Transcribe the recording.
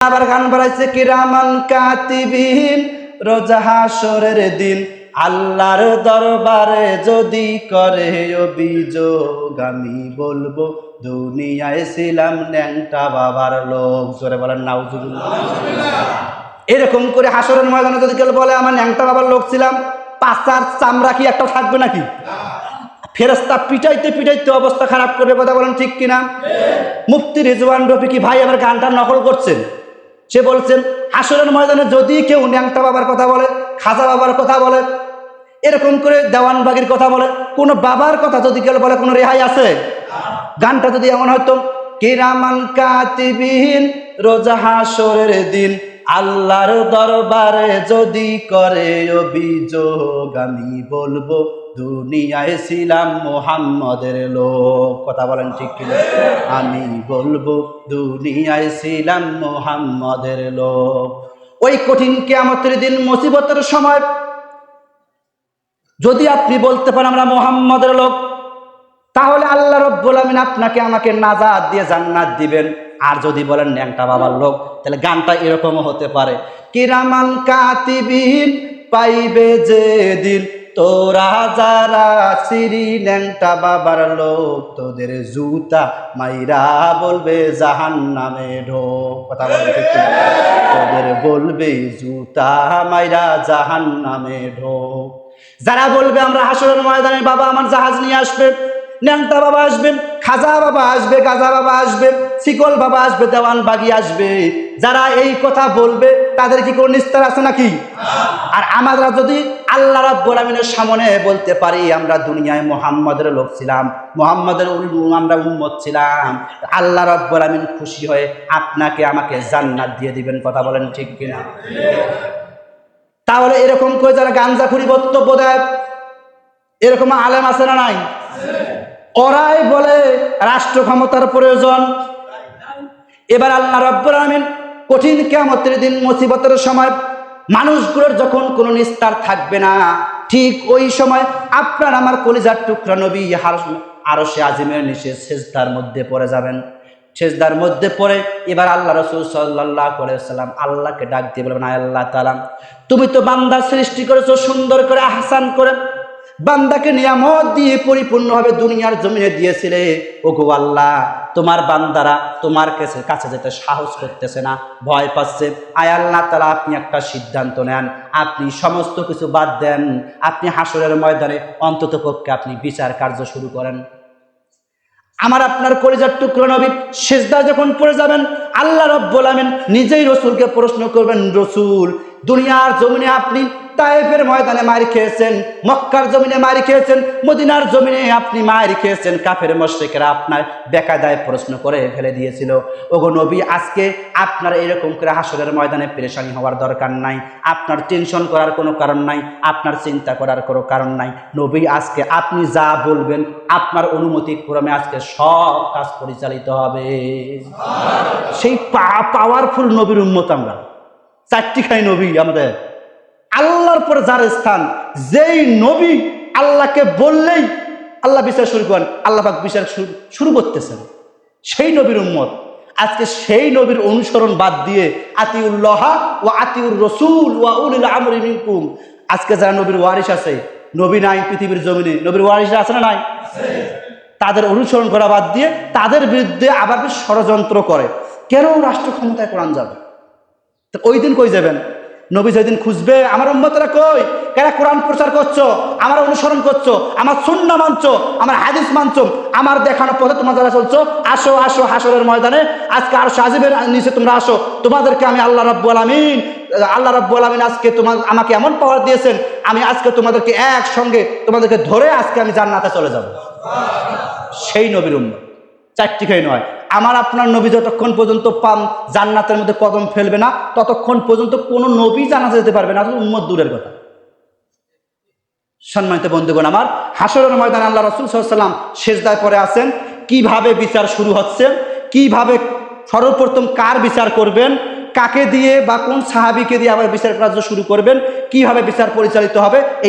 আবার গান বাড়াইছে কিরামান কাতিবিন, রোজ হাসরের দিন আল্লাহর দরবারে যদি করে অভিযোগ, আমি বলবো দুনিয়ায় ছিলাম ন্যাংটা বাবার লোক। জোরে বলেন নাউজুবিল্লাহ। এরকম করে হাসরের ময়দানে যদি কেউ বলে আমার ন্যাংটা বাবার লোক ছিলাম, পাছার চামড়া কি একটা থাকবে নাকি? ফেরেশতা পিটাইতে পিটাইতে অবস্থা খারাপ করবে। কথা বলেন ঠিক কিনা? মুফতি রিজওয়ান রফিকি ভাই আবার গানটা নকল করছেন। সে বলছেন হাসরের ময়দানে যদি কেউ ন্যাংটা বাবার কথা বলে, খাজা বাবার কথা বলে, এরকম করে দেওয়ানবাগির কথা বলে, কোনো বাবার কথা যদি কেউ বলে, কোনো রেহাই আছে? গানটা যদি এমন হয়তো কিরামান কাতিবিন, রোজ হাসরের দিন আল্লাহর দরবারে যদি করে অভিযোগ, আমি বলবো দুনিয়ায় ছিলাম মুহাম্মদের লোক। কথা বলেন ঠিক কিনা? আমি বলবো দুনিয়ায় ছিলাম মুহাম্মদের লোক। ওই কঠিন কিয়ামতের দিন মুসিবতের সময় যদি আপনি বলতে পারেন আমরা মুহাম্মদের লোক, তাহলে আল্লাহ রাব্বুল আমিন আপনাকে আমাকে নাজাত দিয়ে জান্নাত দিবেন। আর যদি বলেন ন্যাংটা বাবার লোক, তাহলে গানটা এরকমও হতে পারে কিরামান কাতিবিন, পাইবে যে দিন তোরা যারা সিরি ন্যাংটা বাবার লোক, তোদের জুতা মাইরা বলবে জাহান্নামে ঢোক। কথা বলতে তোদের বলবে জুতা মাইরা জাহান্নামে ঢোক। যারা বলবে আমরা হাসরের ময়দানে বাবা আমার জাহাজ নিয়ে আসবে, ন্যাংটা বাবা আসবেন, খাজা বাবা আসবে, গাজা বাবা আসবে, শিকল বাবা আসবে, দেওয়ানবাগি আসবে, যারা এই কথা বলবে তাদের কি কোনো নিস্তার আছে নাকি? আর আমরা যদি আল্লাহ রাব্বুল আমিনের সামনে বলতে পারি আমরা দুনিয়ায় মুহাম্মদের লোক ছিলাম, মুহাম্মদের আমরা উম্মত ছিলাম, আল্লাহ রাব্বুল আমিন খুশি হয়ে আপনাকে আমাকে জান্নাত দিয়ে দিবেন। কথা বলেন ঠিক কিনা? তাহলে এরকম করে যারা গাঞ্জাখুরি বক্তব্য দেয়, এরকম আলেম আছে না নাই? ওরাই বলে রাষ্ট্র ক্ষমতার প্রয়োজন। এবার আল্লাহ রাব্বুল আমিন কঠিন কিয়ামতের দিন মুসিবতের সময় মানুষগুলোর যখন কোনো নিস্তার থাকবে না, ঠিক ওই সময় আপনার আমার কলিজার টুকরা নবী আরশে আজিমের নিচে সিজদার মধ্যে পড়ে যাবেন। সিজদার মধ্যে পড়ে এবার আল্লাহ রাসূল সাল্লাল্লাহু আলাইহি ওয়াসাল্লাম আল্লাহকে ডাক দিয়ে বলবেন, আয় আল্লাহ তাআলা, তুমি তো বান্দা সৃষ্টি করেছো সুন্দর করে, আহসান করে, বান্দাকে নিয়ামত দিয়ে পরিপূর্ণভাবে দুনিয়ার জমিনে দিয়েছিলে। ওগো আল্লাহ, তোমার বান্দারা তোমার কাছে যেতে সাহস করতেছে না, ভয় পাচ্ছে। আয় আল্লাহ তাআলা, আপনি একটা সিদ্ধান্ত নেন, আপনি সমস্ত কিছু বাদ দেন, আপনি হাসরের ময়দানে অন্তত পক্ষে আপনি বিচার কার্য শুরু করেন। আমার আপনার কলিজার টুকরো নবী সিজদায় যখন পড়ে যাবেন, আল্লাহ রাব্বুল আমিন নিজেই রাসূলকে প্রশ্ন করবেন, রাসূল, দুনিয়ার জমিনে আপনি তায়েফের ময়দানে মার খেয়েছেন, মক্কার জমিনে মার খেয়েছেন, মদিনার জমিনে আপনি মার খেয়েছেন, কাফের মুশরিকরা আপনার বেকায়দায় প্রশ্ন করে ফেলে দিয়েছিল। ওগো নবী, আজকে আপনার এরকম করে হাসরের ময়দানে পেরেশানি হওয়ার দরকার নাই, আপনার টেনশন করার কোনো কারণ নাই, আপনার চিন্তা করার কোনো কারণ নাই। নবী, আজকে আপনি যা বলবেন আপনার অনুমতি ক্রমে আজকে সব কাজ পরিচালিত হবে। সেই পাওয়ারফুল নবীর উম্মত আমরা, চারটি খাই নবী আমাদের। আল্লাহর পরে যার স্থান, যেই নবী আল্লাহকে বললেই আল্লাহ বিচার শুরু করেন, আল্লাহ পাক বিচার শুরু করতেছেন, সেই নবীর উম্মত। আজকে সেই নবীর অনুসরণ বাদ দিয়ে আতিউল্লাহ ওয়া আতিউর রাসূল ওয়া উলিল আমরি মিনকুম, আজকে যারা নবীর ওয়ারিস আছে, নবী নাই পৃথিবীর জমিনে, নবীর ওয়ারিস আছে না নাই? তাদের অনুসরণ করা বাদ দিয়ে তাদের বিরুদ্ধে আবার ষড়যন্ত্র করে। কেন রাষ্ট্র ক্ষমতায় কোরআন যাবে? ওই দিন কই যাবেন? নবী যেদিন খুঁজবে আমার উম্মতরা কই, কেরা কোরআন প্রচার করছো, আমার অনুসরণ করছো, আমার সুন্নাহ মানছো, আমার হাদিস মানছো, আমার দেখানো পথে তোমরা যারা চলছো, আসো আসো হাসরের ময়দানে, আজকে আরশে আজিমের নিচে তোমরা আসো, তোমাদেরকে আমি আল্লাহ রাব্বুল আমিন আজকে আমাকে এমন পাওয়ার দিয়েছেন, আমি আজকে তোমাদেরকে একসঙ্গে তোমাদেরকে ধরে আজকে আমি জান্নাতে চলে যাব। সেই নবীর উম্মত, চারটি খাই নয়। আমার আপনার নবী যতক্ষণ পর্যন্ত জান্নাতের মধ্যে কদম ফেলবে না, ততক্ষণ পর্যন্ত কোনো নবী জান্নাতে যেতে পারবে না, উম্মত দূরের কথা। সম্মানিত বন্ধুগণ আমার, হাসরের ময়দানে আল্লাহ রাসূল সাল্লাল্লাহু আলাইহি ওয়াসাল্লাম সিজদায় পড়ে আছেন। কিভাবে বিচার শুরু হচ্ছে, কিভাবে সর্বপ্রথম কার বিচার করবেন, কাকে দিয়ে বা কোন সাহাবীকে দিয়ে আবার বিচার কার্য শুরু করবেন, কিভাবে বিচার পরিচালিত হবে, এই